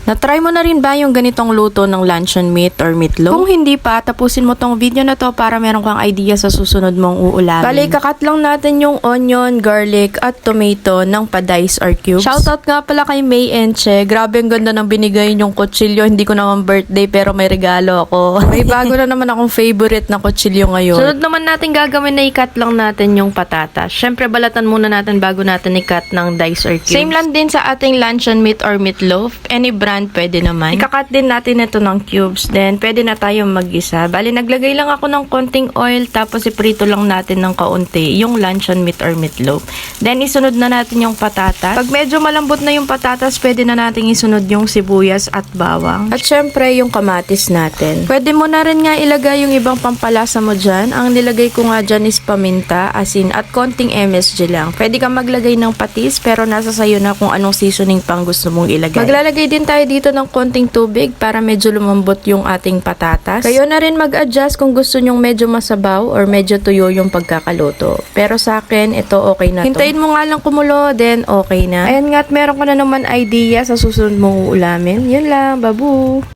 Na-try mo na rin ba yung ganitong luto ng luncheon meat or meatloaf? Kung hindi pa, tapusin mo tong video na to para meron kang idea sa susunod mong uulamin. Bale, kakat lang natin yung onion, garlic, at tomato ng pa-dice or cubes. Shoutout nga pala kay May Enche. Grabe ang ganda ng binigay yung kutsilyo. Hindi ko naman birthday pero may regalo ako. May bago na naman akong favorite na kutsilyo ngayon. Sunod naman natin gagawin na ikat lang natin yung patatas. Syempre, balatan muna natin bago natin ikat ng dice or cubes. Same lang din sa ating luncheon meat or meatloaf. Any brand pwede naman. Ikakat din natin ito ng cubes. Then, pwede na tayong mag-isa. Bali, naglagay lang ako ng konting oil tapos iprito lang natin ng kaunti yung luncheon meat or meatloaf. Then, isunod na natin yung patatas. Pag medyo malambot na yung patatas, pwede na natin isunod yung sibuyas at bawang. At syempre, yung kamatis natin. Pwede mo na rin nga ilagay yung ibang pampalasa mo dyan. Ang nilagay ko nga dyan is paminta, asin, at konting MSG lang. Pwede kang maglagay ng patis, pero nasa sayo na kung anong seasoning pang gusto mong ilagay. Maglalagay din tayo dito ng konting tubig para medyo lumambot yung ating patatas. Kayo na rin mag-adjust kung gusto nyong medyo masabaw or medyo tuyo yung pagkakaluto. Pero sa akin, ito okay na to. Hintayin mo nga lang kumulo, then okay na. Ayan nga at meron ka na naman idea sa susunod mong uulamin. Yun lang, babu!